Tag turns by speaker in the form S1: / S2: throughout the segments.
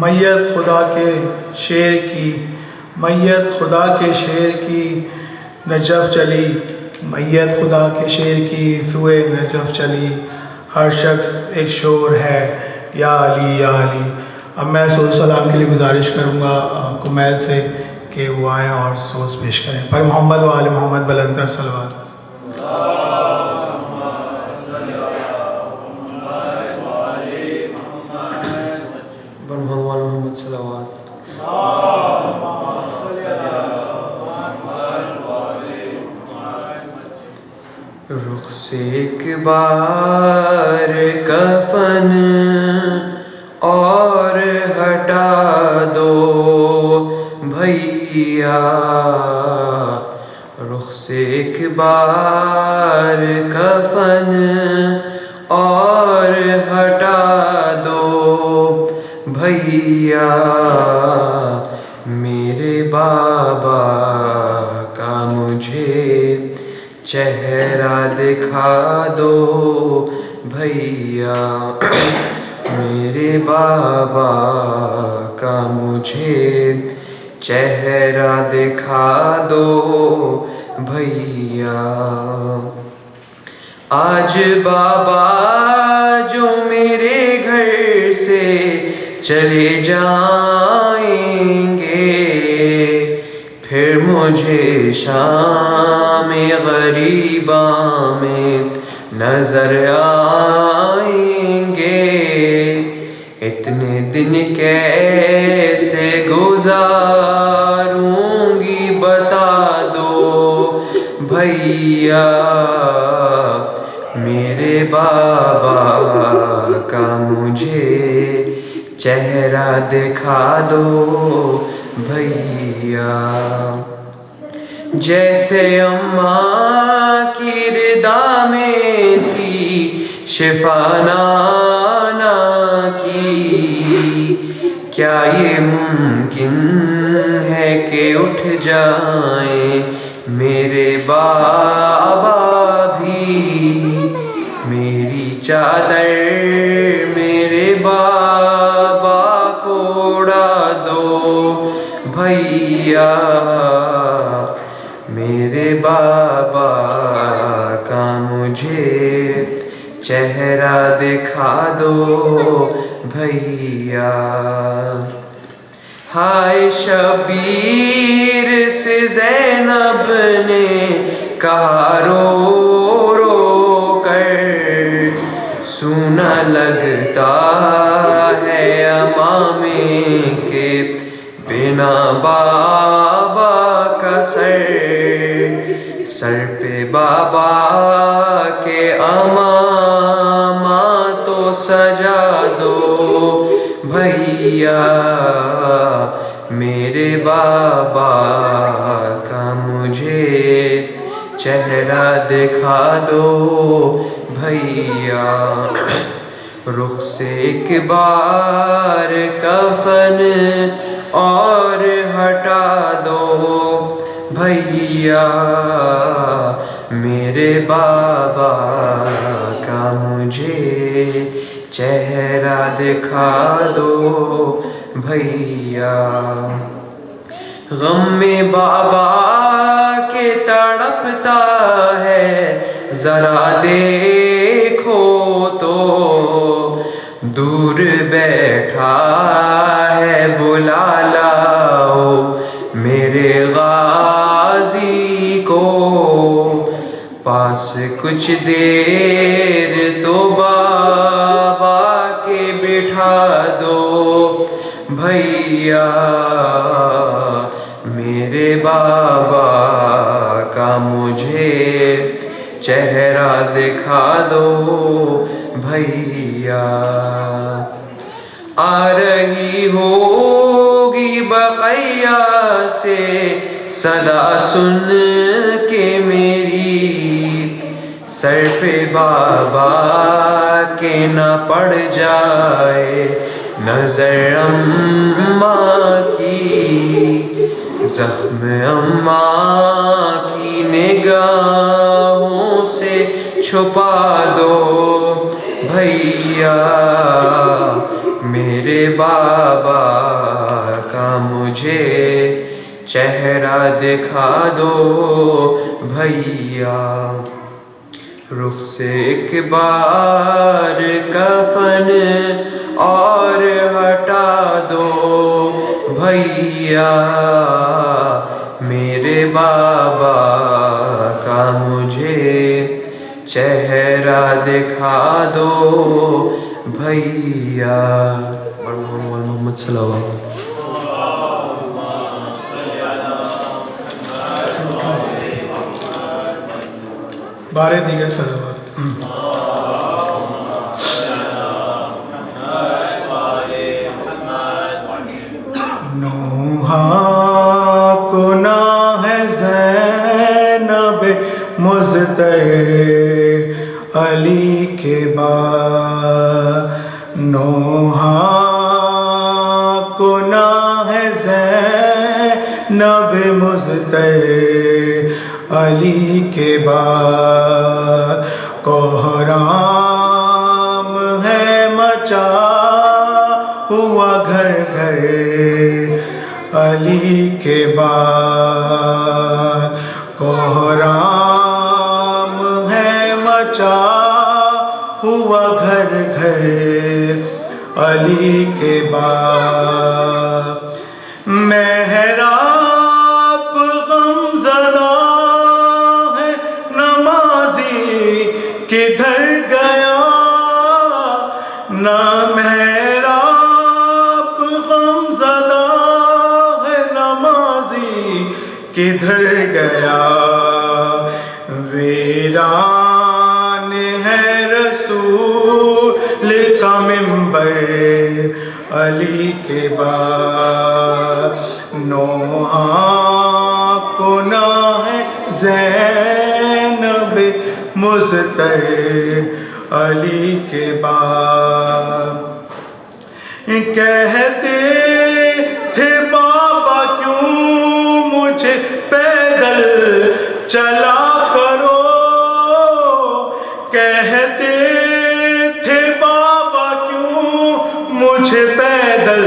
S1: میت خدا کے شیر کی، میت خدا کے شیر کی نجف چلی، میت خدا کے شیر کی سوئے نجف چلی، ہر شخص ایک شور ہے یا علی یا علی۔ اب میں سعود السلام کے لیے گزارش کروں گا کمیل سے کہ وہ آئیں اور سوز پیش کریں۔ پر محمد و آل محمد بلندر صلوات۔
S2: رخ سے ایک بار کفن اور ہٹا دو بھیا، رخ سے ایک بار کفن اور ہٹا دو بھیا، میرے بابا کا مجھے چہرہ دکھا دو بھیا، میرے بابا کا مجھے چہرہ دکھا دو بھیا۔ آج بابا جو میرے گھر سے چلے جائیں گے، پھر مجھے شام غریباں میں نظر آئیں گے، اتنے دن کیسے گزاروں گی بتا دو بھیا، میرے بابا کا مجھے چہرہ دکھا دو بھیا۔ جیسے اماں کی ردا میں تھی شفا نانا کی، کیا یہ ممکن ہے کہ اٹھ جائیں میرے بابا بھی، میری چادر میرے بابا کو اڑا دو بھیا، میرے بابا کا مجھے چہرہ دکھا دو بھیا۔ ہائے شبیر سے زینب نے کہا رو رو کر، سونا لگتا ہے امامے کے بنا بابا کا سر، سر پہ بابا کے امامہ تو سجا دو بھیا، میرے بابا کا مجھے چہرہ دکھا دو بھیا۔ رخ سے ایک بار کفن اور ہٹا دو بھیا، میرے بابا کا مجھے چہرہ دکھا دو بھیا۔ غم میں بابا کے تڑپتا ہے ذرا دیکھو تو، دور بیٹھا ہے بلا لاؤ میرے غازی کو، پاس کچھ دیر تو بابا کے بٹھا دو بھیا، میرے بابا کا مجھے چہرہ دکھا دو بھیا۔ آ رہی ہوگی بقیہ سے صدا سن کے میری، سر پہ بابا کے نہ پڑ جائے نظر اماں کی، زخم اماں کی نگاہوں سے چھپا دو بھیا، میرے بابا بابا کا مجھے چہرہ دکھا دو بھیا، رخ سے ایک بار کفن اور ہٹا دو بھیا، میرے بابا کا مجھے چہرہ دکھا دو بھیا۔ محمد صلی اللہ علیہ وسلم۔
S1: بارے دیگر صلوات۔ نوحہ کو نہ ہے زینب مزتر علی کے بعد، نوحہ کو نہ ہے زینب مزتر علی کے بعد، کوہرام ہے مچا ہوا گھر گھر علی کے بعد، کوہرام ہے مچا ہوا گھر گھر علی کے بعد، محراب غمزدہ ہے نمازی کدھر گیا، نہ محراب غمزدہ ہے نمازی کدھر گیا، ویران ہے رسول کا منبر علی کے بعد، نوحہ کو نہ ہے زینب مزتر علی کے بعد، کہتے تھے بابا کیوں مجھے پیدل چلا کرو، کہتے تھے بابا کیوں مجھے پیدل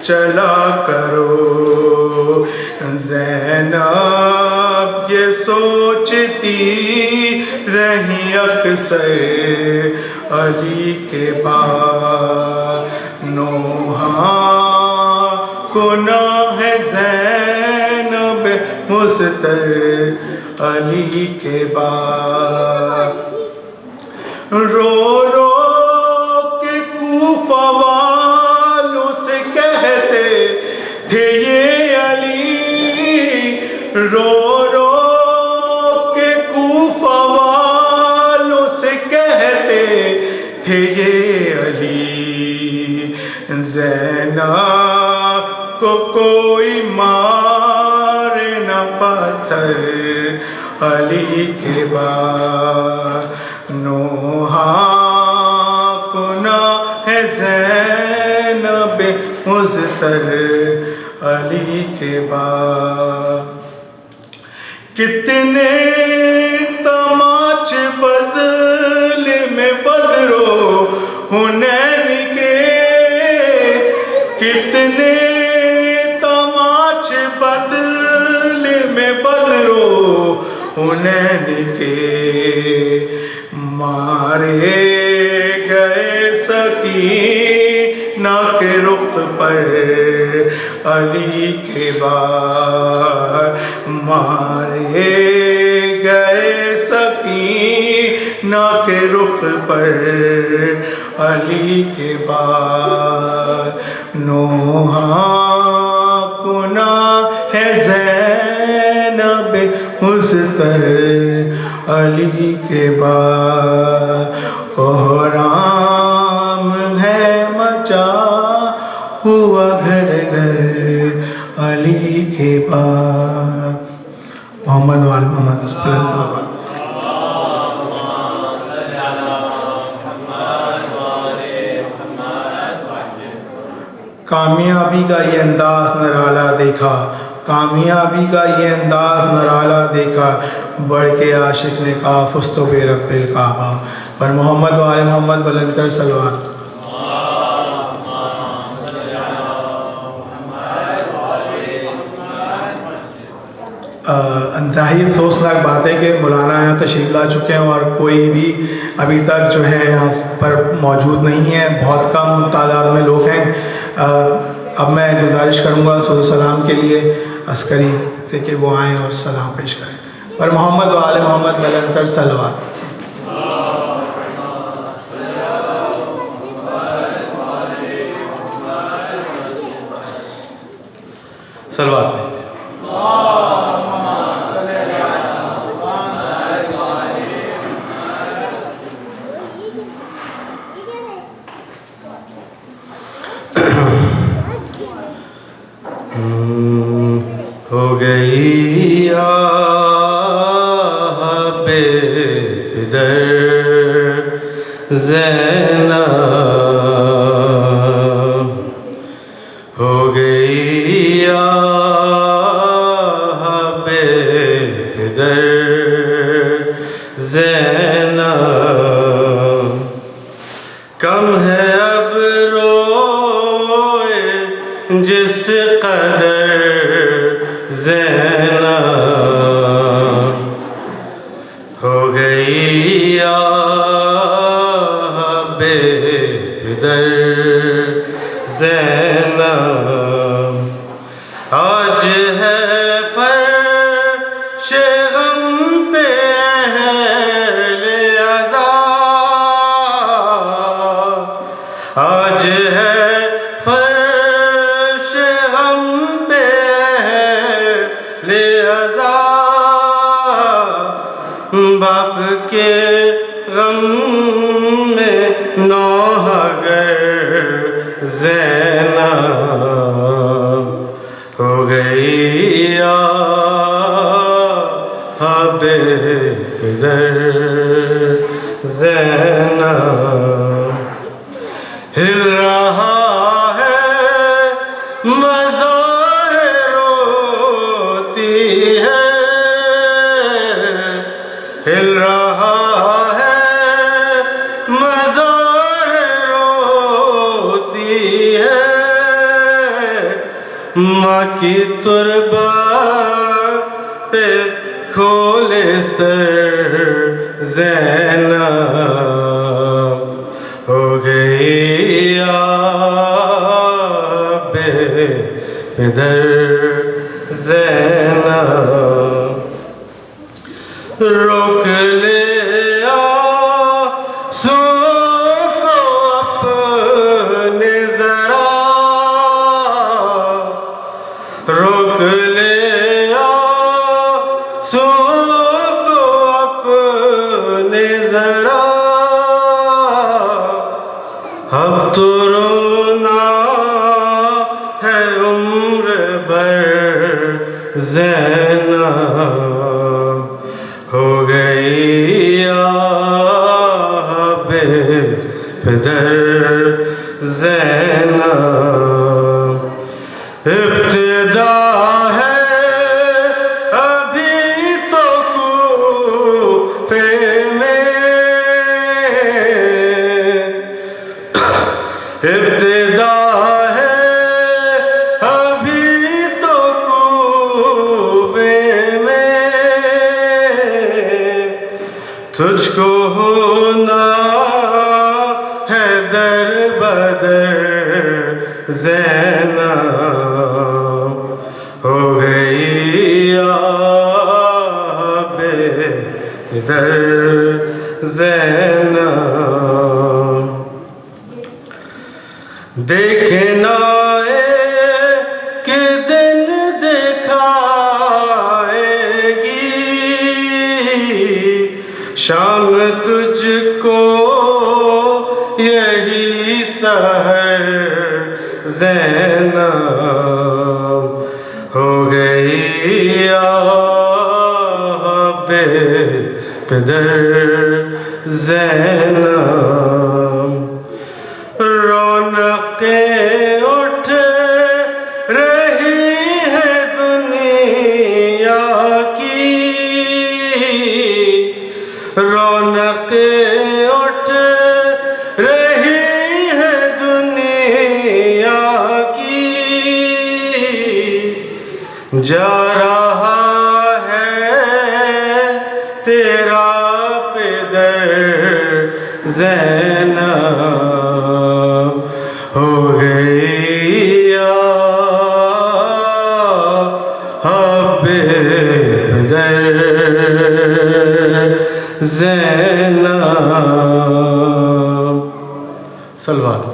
S1: چلا کرو، زینب یہ سوچتی رہی اکثر علی کے بعد، نوحہ کو نہ ہے زینب مزتر علی کے بعد، رو رو کے کوفہ والوں سے کہتے تھے یہ علی، رو رو کے کوفہ والوں سے کہتے تھے یہ علی، زینب کو کوئی مار نہ پتھر علی کے بعد، نوحہ کو نہ ہے زینب مزتر علی کے بعد، کتنے تماچ بدلے میں بدرو حنین کے، کتنے تماچ بدلے میں بدرو حنین کے، مارے گئے سکینہ کے رخ پر علی کے بعد، مارے گئے سکینہ کے رخ پر علی کے بعد، نوحہ کو نہ ہے زینب مزتر علی کے بعد، کوہرام ہے مچا ہوا گھر گھر علی کے بعد۔ محمد وآل محمد صلی اللہ علیہ وسلم۔ کامیابی کا یہ انداز نرالا دیکھا، کامیابی کا یہ انداز نرالا دیکھا، بڑھ کے عاشق نے کہا فزت برب الکعبہ، پر محمد وآل محمد بلند کر صلوات۔ انتہائی افسوسناک بات ہے کہ مولانا یہاں تشریف لا چکے ہیں اور کوئی بھی ابھی تک جو ہے یہاں پر موجود نہیں ہے، بہت کم تعداد میں لوگ ہیں۔ اب میں گزارش کروں گا صلی سلام کے لیے عسکری سے کہ وہ آئیں اور سلام پیش کریں۔ پر محمد و آل محمد ملنتر صلوات۔ صلوات پیش۔
S2: ہو گئی بے پدر زینب، ہو گئی بے پدر زینب، کم ہے اب روئے جس قدر زینب، ہو گئی بے پدر زینب، آج ہے فرش غم پہ اہل عزا، آج ہے فرش غم پہ اہل عزا، باپ کے غم میں نوح گر زینب، ہو گئی بے پدر زینب، ہل رہا ہے مزار روتی ہے، ہل رہا ہے مزار روتی ہے، ماں کی تربت پہ کھولے سر زینب، ہو گئی بے پدر زینب، روک لے آنسو کو اپنے ذرا، روک لے آنسو کو اپنے ذرا، اب تو رونا ہے عمر بھر زینب، ہو گئی بے پدر زینب، ابتدا ہے ابھی تو کوفے میں، ابتدا ہے ابھی تو کوفے میں، تجھ کو ہونا ہے در بدر زینب، ہو گئی بے پدر زینب، دیکھنا کہ دن دکھائے گی شام تجھ کو یہی سحر زینب، ہو گئی بے پدر زینب، رونقیں اٹھ رہی ہے دنیا کی، رونقیں اٹھ رہی ہے دنیا کی، جا رہا زینب ہو گئی یا حب در زینب. صلوات.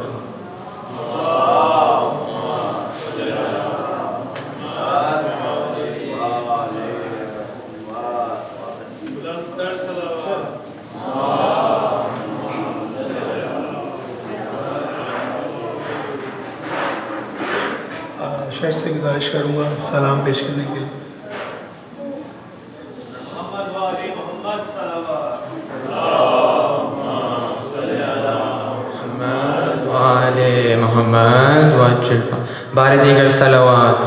S1: شہر سے گزارش کروں گا سلام پیش کرنے کے لیے.
S3: آل محمد وعجل بار دیگر صلوات.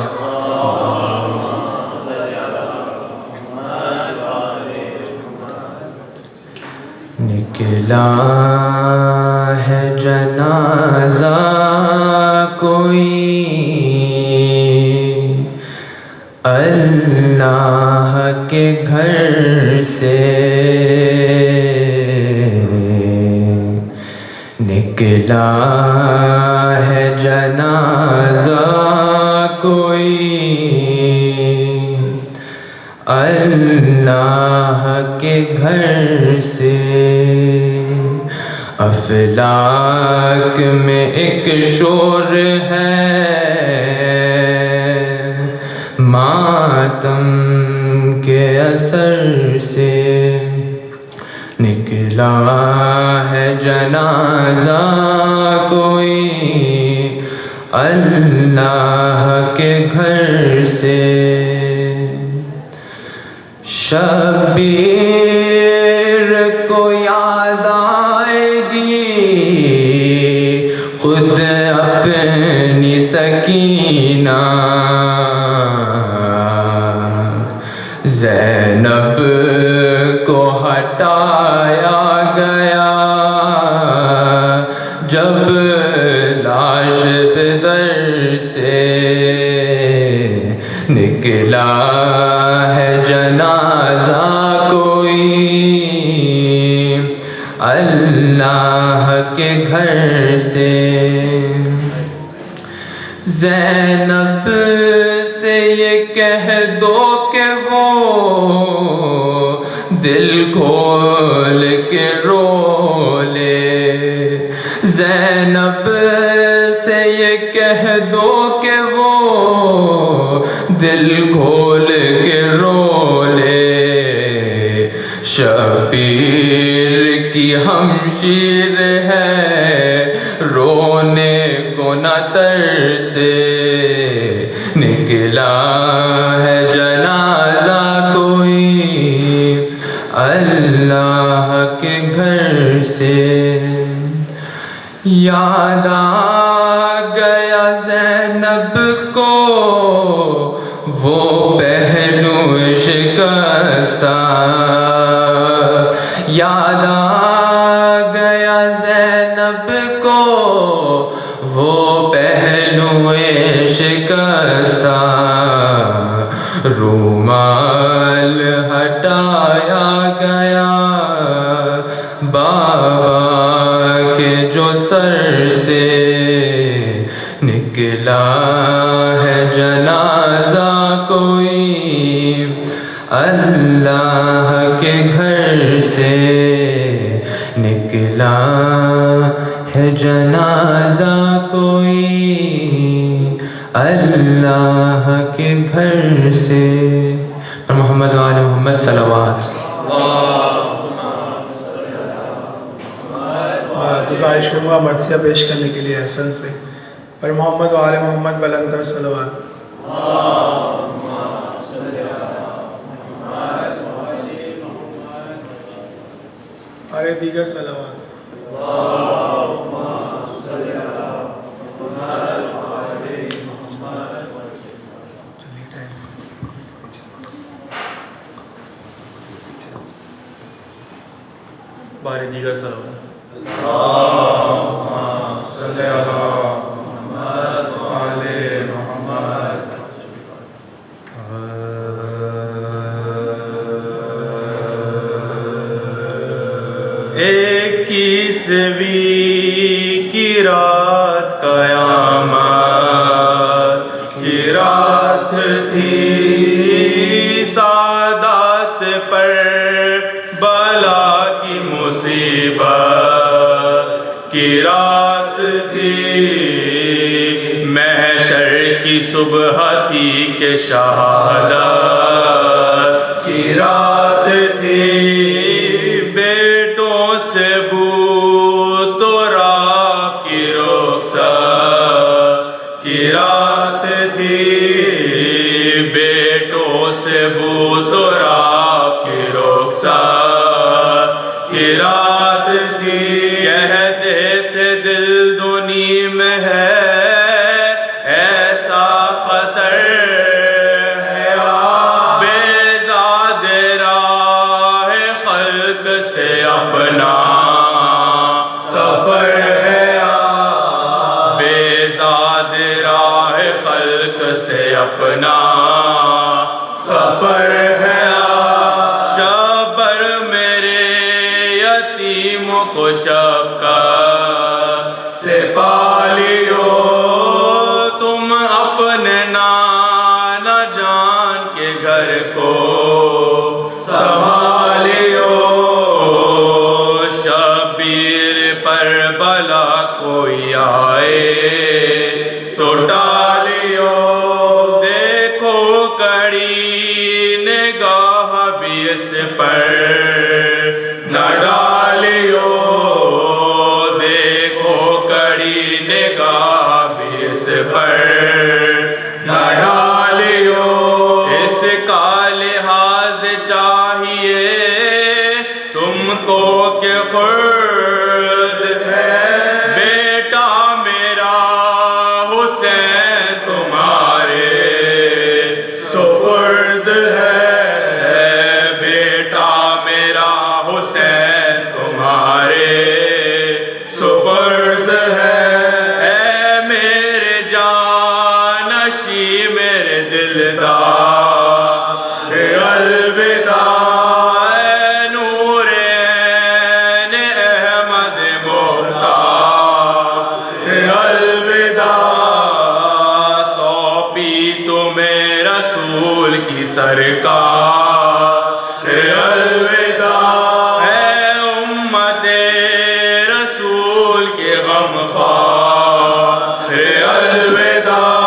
S3: نکلا ہے جنازہ کوئی اللہ کے گھر سے، نکلا ہے جنازہ کوئی اللہ کے گھر سے. افلاک میں ایک شور ہے ماتم کے اثر سے، نکلا ہے جنازہ کوئی اللہ کے گھر سے. شبیر کو یاد آئے گی خود اپنی سکینہ، زینب کو ہٹایا گیا جب لاش پدر سے، نکلا ہے جنازہ کوئی اللہ کے گھر سے. زینب سے یہ کہہ دو کہ وہ دل کھول کے رو لے، زینب سے یہ کہہ دو کہ وہ دل کھول کے رو لے. شبیر کی ہمشیر ہے رونے کو نہ ترسے، نکلا ہے جنازہ کوئی اللہ کے گھر سے. یاد آ گیا زینب کو وہ پہلو شکستہ، یاد آ گیا زینب کو وہ پہلو شکستہ. رومال ہٹایا گیا بابا کے جو سر سے، نکلا ہے جنازہ کوئی اللہ کے گھر سے، نکلا ہے جنازہ کوئی اللہ کے گھر سے. اور محمد وآل محمد صلوات.
S1: گزارش کروں گا مرثیہ پیش کرنے کے لیے احسن سے. اور محمد وآل محمد بلندر صلوات. اور دیگر صلوات.
S3: بار دیگر صلوات.
S2: صلی اللہ محمد آل محمد. ایک کس کی رات قیامت کی رات تھی، سادات پر بلا کی مصیبت کی رات تھی، محشر کی صبح تھی کہ شہادت کی رات تھی، بیٹوں سے بو تو راہ کی رخصت کی رات تھی، بیٹوں سے بو تو راہ کی رخصت کی رات تھی، کہتے تھے دل دنی میں ہے ایسا خطر ہے، بیزاد راہ خلق سے اپنا سفر ہے، بیزاد راہ خلق سے اپنا سفر ہے، شبر میرے یتیموں کو شفقت سے پالیو، تم اپنے نانا جان کے گھر کو سنبھالیو، شبیر پر بلا کوئی آئے تو ٹالیو، دیکھو کڑی نگاہ بھی اس پر نہ ڈالیو، دیکھو کڑی نگاہ بھی اس پر نہ ڈالیو، اس کا لحاظ چاہیے تم کو کہ خرد ہے بیٹا میرا حسین تمہارے سپرد ہے، بیٹا میرا حسین تمہارے سپرد ہے، اے میرے جانشی میرے دلدار الوداع، اے نور عین احمد مختار الوداع، سونپی تمہیں رسول کی سرکار الوداع، اے امت رسول کے غم خوار الوداع،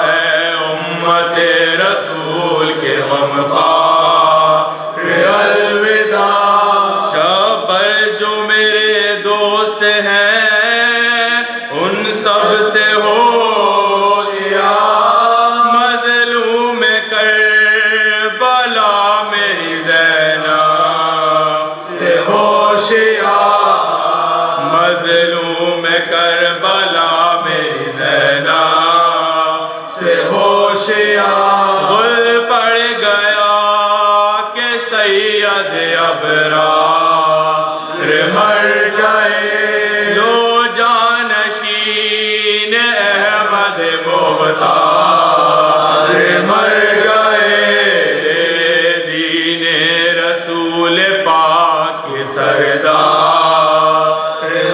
S2: اے امت رسول کے غم خوار الوداع، شبر جو میرے دوست ہیں ان سب سے ہوشیار، مظلوم کربلا میری زینب سے ہوشیار، مظلوم کربلا میری زینب سے ہوشیار، غل پڑ گیا کہ سید ابرار مر گئے، لو جانشین احمد مختار مر گئے، دین رسول پاک کے سردار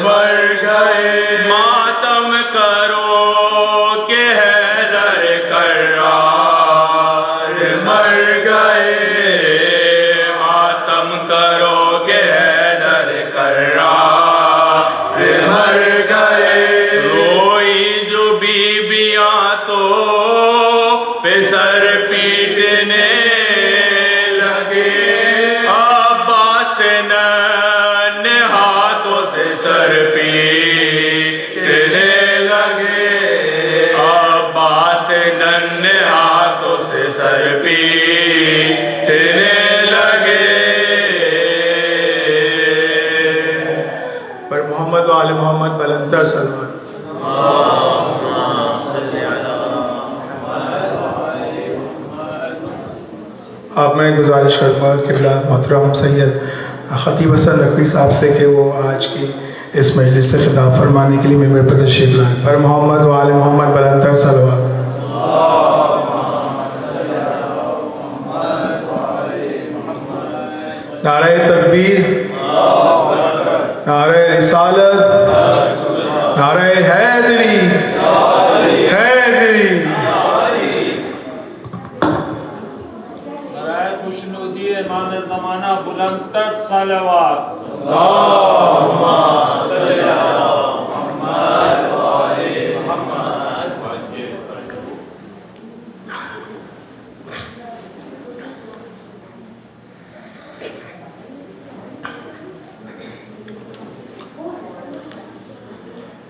S2: مر گئے، ماتم کرو کہ حیدر کرار مر گئے، ماتم کرو کہ حیدر کرار مر گئے، روئی جو بیبیاں تو پسر پیٹنے لگے، عباس ننھے ہاتھوں سے سر پیٹنے لگے، عباس ننھے ہاتھوں سے سر پیٹنے لگے،
S1: پر محمد و آل محمد بلندتر صلوات۔ آپ میں گزارش کروں گا قبلہ محترم سید خطیب حسن نقوی صاحب سے کہ وہ آج کی اس مجلس سے خطاب فرمانے کے لیے ممبر پر تشریف لائیں۔ پر محمد و آل محمد بلندتر صلوات۔ نعرہ تکبیر، نعرہ رسالت، نعرہ حیدری حیدری
S4: برائے خوشنودی امام زمانہ بلند تر صلوات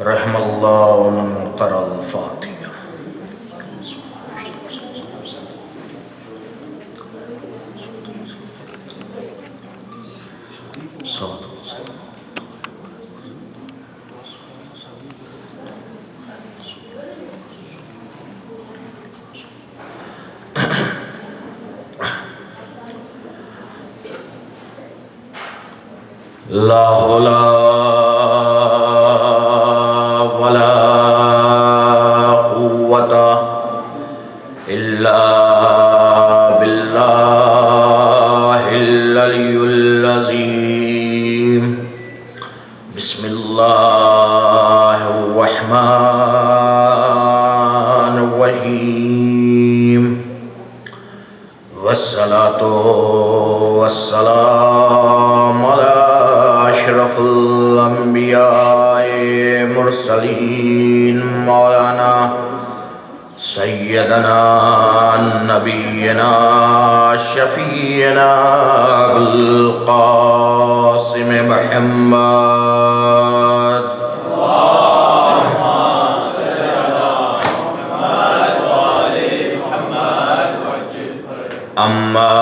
S5: رحم اللہ من قرأ الفاتحہ. لا حول ولا قوة إلا بالله العلي العظيم. بسم الله الرحمن الرحيم. والصلاة والسلام على أشرف الأنبياء مرسلين مولانا سيدنا نبينا شفيعنا بالقاسم محمد. أما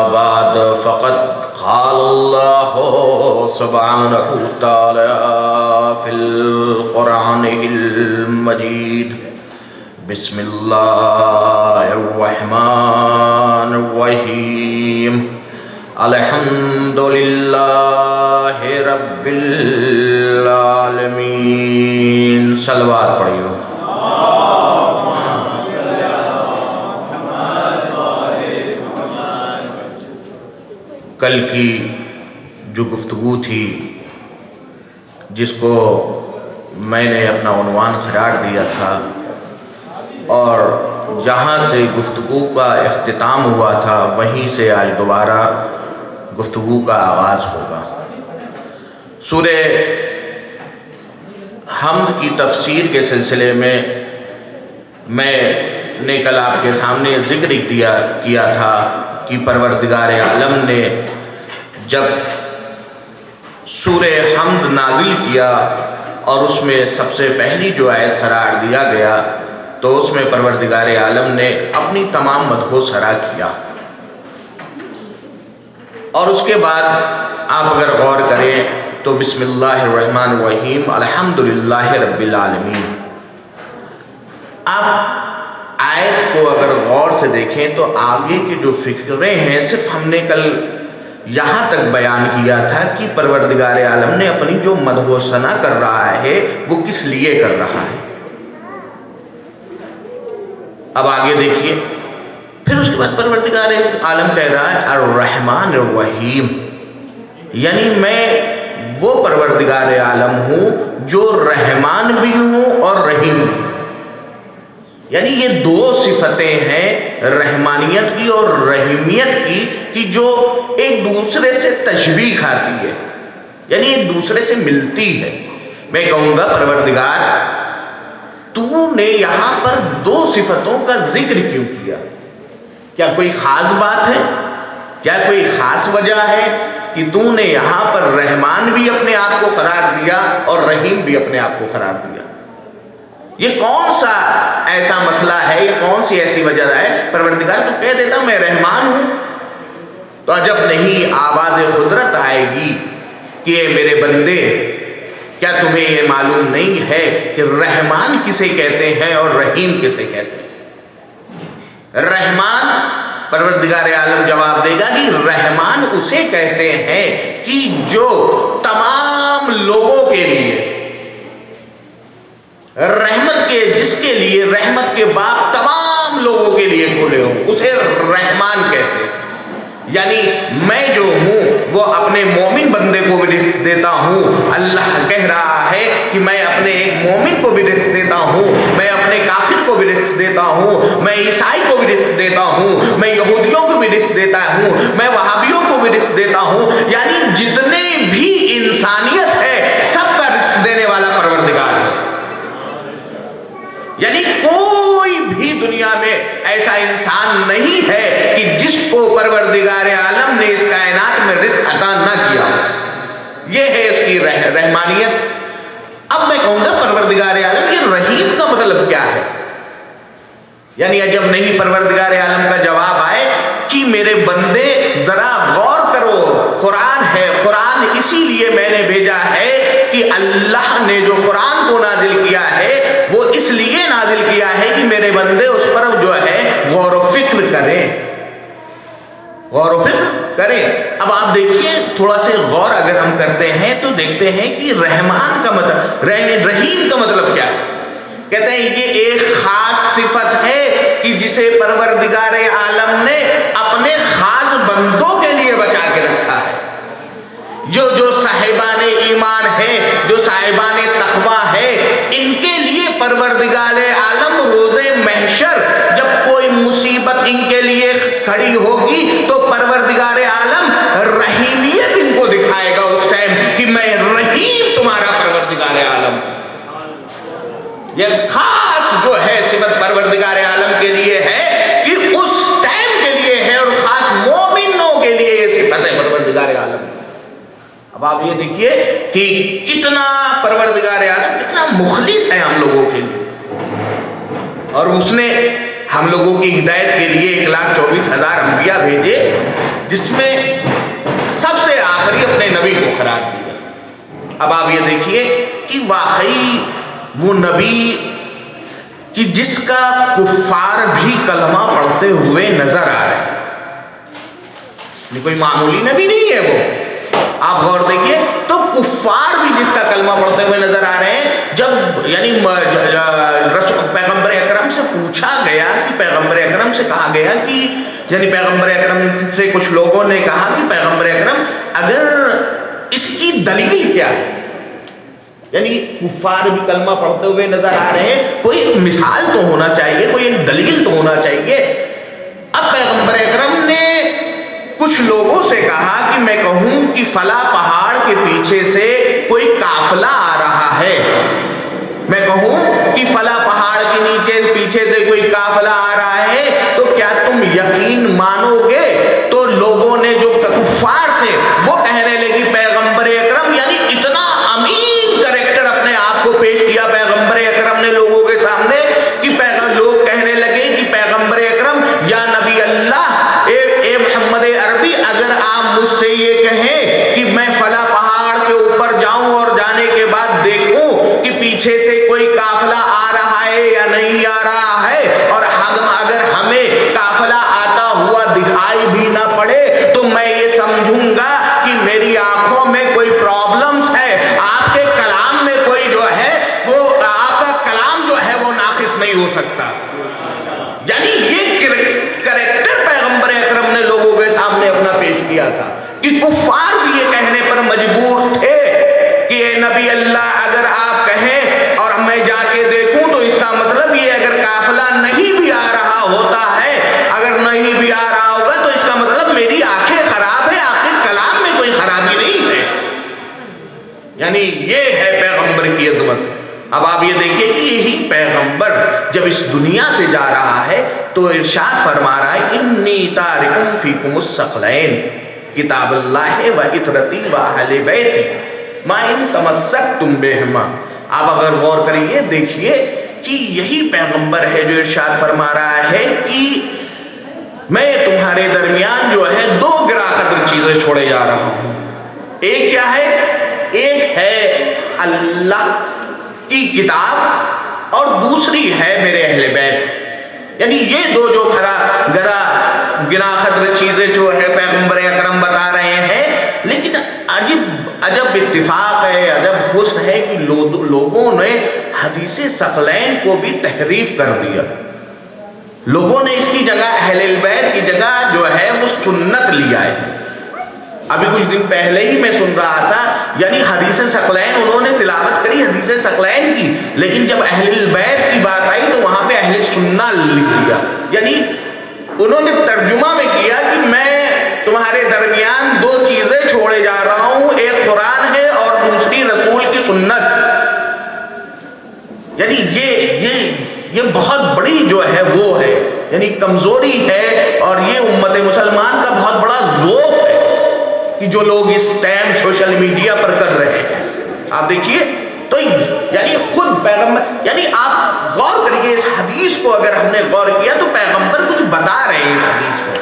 S5: بعد فقد قال الله سبحانه وتعالى في القرآن المجيد. بسم الله الرحمن الرحيم. الحمد لله رب العالمين. صلوات پڑھیو. کل کی جو گفتگو تھی جس کو میں نے اپنا عنوان قرار دیا تھا اور جہاں سے گفتگو کا اختتام ہوا تھا وہیں سے آج دوبارہ گفتگو کا آغاز ہوگا. سورہ حمد کی تفسیر کے سلسلے میں نے کل آپ کے سامنے ذکر کیا تھا کہ پروردگار عالم نے جب سورہ حمد نازل کیا اور اس میں سب سے پہلی جو آیت قرار دیا گیا تو اس میں پروردگار عالم نے اپنی تمام مدح و ثنا کیا. اور اس کے بعد آپ اگر غور کریں تو بسم اللہ الرحمن الرحیم الحمدللہ رب العالمین. آپ آیت کو اگر غور سے دیکھیں تو آگے کے جو فکریں ہیں صرف ہم نے کل یہاں تک بیان کیا تھا کہ پروردگار عالم نے اپنی جو مدح و ثنا کر رہا ہے وہ کس لیے کر رہا ہے. اب آگے دیکھیے پھر اس کے بعد پروردگار عالم کہہ رہا ہے الرحمن الرحیم. یعنی میں وہ پروردگار عالم ہوں جو رحمان بھی ہوں اور رحیم بھی. یعنی یہ دو صفتیں ہیں رحمانیت کی اور رحیمیت کی کہ جو ایک دوسرے سے تشبیہ کھاتی ہے، یعنی ایک دوسرے سے ملتی ہے. میں کہوں گا پروردگار تو نے یہاں پر دو صفتوں کا ذکر کیوں کیا؟ کیا کوئی خاص بات ہے؟ کیا کوئی خاص وجہ ہے کہ تو نے یہاں پر رحمان بھی اپنے آپ کو قرار دیا اور رحیم بھی اپنے آپ کو قرار دیا؟ یہ کون سا ایسا مسئلہ ہے، یہ کون سی ایسی وجہ ہے؟ پروردگار تو کہہ دیتا میں رحمان ہوں تو عجب نہیں آواز قدرت آئے گی کہ اے میرے بندے کیا تمہیں یہ معلوم نہیں ہے کہ رحمان کسے کہتے ہیں اور رحیم کسے کہتے ہیں؟ رحمان پروردگار عالم جواب دے گا کہ رحمان اسے کہتے ہیں کہ جو تمام لوگوں کے لیے رحمت کے جس کے لیے رحمت کے باب تمام لوگوں کے لیے کھولے ہوں اسے رحمان کہتے ہیں. یعنی میں جو ہوں وہ اپنے مومن بندے کو بھی رزق دیتا ہوں. اللہ کہہ رہا ہے کہ میں اپنے ایک مومن کو بھی رزق دیتا ہوں, میں اپنے کافر کو بھی رزق دیتا ہوں, میں عیسائی کو بھی رزق دیتا ہوں, میں یہودیوں کو بھی رزق دیتا ہوں, میں وہابیوں کو بھی رزق دیتا ہوں. یعنی جتنے بھی انسانیت ہے سب کا رزق دینے والا پروردگار ہے. یعنی کوئی بھی دنیا میں ایسا انسان نہیں ہے کہ جس کو پروردگار عالم نے اس کائنات میں رزق عطا نہ کیا. یہ ہے اس کی رحمانیت. اب میں کہوں گا پروردگار عالم یہ رحیم کا مطلب کیا ہے؟ یعنی جب نہیں پروردگار عالم کا جواب آئے کہ میرے بندے ذرا غور کرو, قرآن ہے, قرآن اسی لیے میں نے بھیجا ہے کہ اللہ نے جو قرآن کو نازل کیا ہے وہ اس لیے نازل کیا ہے کہ میرے بندے اس پر جو ہے غور و فکر کریں, غور و فکر کریں. اب آپ دیکھیے تھوڑا سے غور اگر ہم کرتے ہیں تو دیکھتے ہیں کہ رحمان کا مطلب, رحیم کا مطلب کیا ہے. کہتے ہیں یہ ایک خاص صفت ہے کہ جسے پروردگار عالم نے اپنے خاص بندوں کے لیے بچا کے رکھا ہے. جو صاحبان ایمان ہے, جو صاحبان تقوی ہے, ان کے لیے پروردگار عالم روز محشر جب کوئی مصیبت ان کے لیے کھڑی ہوگی تو پروردگار عالم رحیمیت ان کو دکھائے گا اس ٹائم کہ میں رحیم تمہارا پروردگار عالم. یہ خاص جو ہے صفت پروردگار عالم کے لیے ہے کہ اس ٹائم کے لیے ہے, اور خاص مومنوں کے لیے یہ صفت ہے پروردگار عالم. اب آپ یہ دیکھیے کہ کتنا پروردگار عالم کتنا مخلص ہے ہم لوگوں کے لیے, اور اس نے ہم لوگوں کی ہدایت کے لیے 1,24,000 انبیاء بھیجے, جس میں سب سے آخری اپنے نبی کو قرار دیا. اب آپ یہ دیکھیے کہ واقعی وہ نبی کہ جس کا کفار بھی کلمہ پڑھتے ہوئے نظر آ رہے ہیں, کوئی معمولی نبی نہیں ہے وہ. آپ غور دیکھیے تو کفار بھی جس کا کلمہ پڑھتے ہوئے نظر آ رہے ہیں. جب یعنی پیغمبر اکرم سے پوچھا گیا کہ پیغمبر اکرم سے کہا گیا کہ یعنی پیغمبر اکرم سے کچھ لوگوں نے کہا کہ پیغمبر اکرم اگر اس کی دلیل کیا ہے, یعنی کفار بھی کلمہ پڑھتے ہوئے نظر آ رہے ہیں, کوئی ایک مثال تو ہونا چاہیے, کوئی ایک دلیل تو ہونا چاہیے. اب پیغمبر اکرم نے کچھ لوگوں سے کہا کہ میں کہوں کہ فلاں پہاڑ کے پیچھے سے کوئی قافلہ آ رہا ہے, میں کہوں کہ فلاں پہاڑ کے نیچے پیچھے سے کوئی قافلہ آ رہا ہے تو کیا تم یقین مانو گے؟ تو لوگوں نے جو کفار تھے وہ کہنے لگی پیغمبر اکرم, یعنی اتنا امین کریکٹر اپنے آپ کو پیش کیا پیغمبر اکرم نے لوگوں کے سامنے کہ لوگ کہنے لگے کہ پیغمبر اکرم یا نبی اللہ, اے محمد عربی, اگر آپ مجھ سے یہ کہیں کہ میں فلاں پہاڑ کے اوپر جاؤں اور جانے کے بعد دیکھوں کہ پیچھے سے کوئی قافلہ آ رہا ہے یا نہیں آ رہا ہے, اور اگر ہمیں قافلہ آتا ہوا دکھائی بھی نہ پڑے تو میں یہ سمجھوں گا کہ میری آنکھوں میں کوئی پرابلمز ہے, آپ کے کلام میں کوئی جو ہے وہ آپ کا کلام جو ہے وہ ناقص نہیں ہو سکتا. یعنی یہ کریکٹر پیغمبر اکرم نے لوگوں کے سامنے اپنا پیش کیا تھا کہ کفار بھی یہ کہنے پر مجبور تھے کہ اے نبی اللہ اگر آپ کہیں اور میں جا کے دیکھوں تو اس کا مطلب یہ اگر قافلہ نہیں بھی آ رہا ہوتا ہے, اگر نہیں بھی آ رہا ہوگا تو اس کا مطلب میری آنکھیں خراب ہے, آپ کے کلام میں کوئی خرابی نہیں ہے. یعنی یہ ہے پیغمبر کی عظمت. اب آپ یہ دیکھیں کہ یہی پیغمبر جب اس دنیا سے جا رہا ہے تو ارشاد فرما رہا ہے انی تارکم فیکم الثقلین کتاب اللہ و اطرتی و اہل بیتی ما ان تمسکتم بہما. آپ اگر غور کریے دیکھیے کہ یہی پیغمبر ہے جو ارشاد فرما رہا ہے کہ میں تمہارے درمیان جو ہے 2 گراں قدر چیزیں چھوڑے جا رہا ہوں. ایک کیا ہے؟ ایک ہے اللہ کی کتاب اور دوسری ہے میرے اہل بیت. یعنی یہ 2 جو گراں قدر چیزیں جو ہے پیغمبر اکرم بتا رہے ہیں. لیکن عجب اتفاق ہے, عجب حسن ہے کہ لوگوں نے حدیث ثقلین کو بھی تحریف کر دیا. لوگوں نے اس کی جگہ اہل بیت کی جگہ جو ہے وہ سنت لیا ہے. ابھی کچھ دن پہلے ہی میں سن رہا تھا، یعنی حدیث ثقلین انہوں نے تلاوت کری حدیث ثقلین کی، لیکن جب اہل بیت کی بات آئی تو وہاں پہ اہل سنہ لکھ دیا. یعنی انہوں نے ترجمہ میں کیا کہ میں تمہارے درمیان دو چیزیں چھوڑے جا رہا ہوں، ایک قرآن ہے اور دوسری رسول کی سنت. یعنی یہ بہت بڑی جو ہے وہ ہے، یعنی کمزوری ہے، اور یہ امت مسلمان کا بہت بڑا ذوق ہے کہ جو لوگ اس ٹائم سوشل میڈیا پر کر رہے ہیں. آپ دیکھیے تو یعنی خود پیغمبر، یعنی آپ غور کریے اس حدیث کو، اگر ہم نے غور کیا تو پیغمبر کچھ بتا رہے ہیں. اس حدیث کو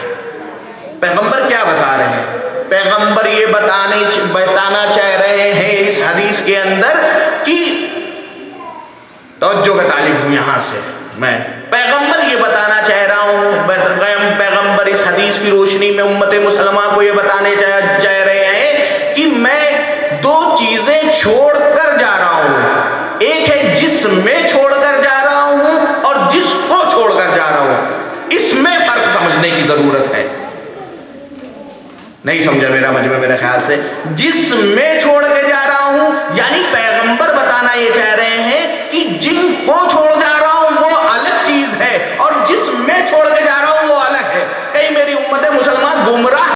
S5: پیغمبر کیا بتا رہے ہیں؟ پیغمبر یہ بتانا چاہ رہے ہیں اس حدیث کے اندر کہ توجہ کا طالب ہوں یہاں سے میں، پیغمبر یہ بتانا چاہ رہا ہوں، پیغمبر اس حدیث کی روشنی میں امت مسلمہ کو یہ بتانے چاہ رہے ہیں کہ میں دو چیزیں چھوڑ کر جا رہا ہوں. ایک ہے جس میں چھوڑ کر جا رہا ہوں اور جس کو چھوڑ کر جا رہا ہوں. اس میں فرق سمجھنے کی ضرورت ہے. نہیں سمجھا میرا مجمع میرے خیال سے؟ جس میں چھوڑ کے جا رہا ہوں یعنی پیغمبر بتانا یہ چاہ رہے ہیں کہ جن کو چھوڑ جا رہا ہوں وہ الگ چیز ہے، اور جس میں چھوڑ کے جا رہا ہوں وہ الگ ہے. کہیں میری امت مسلمان گمراہ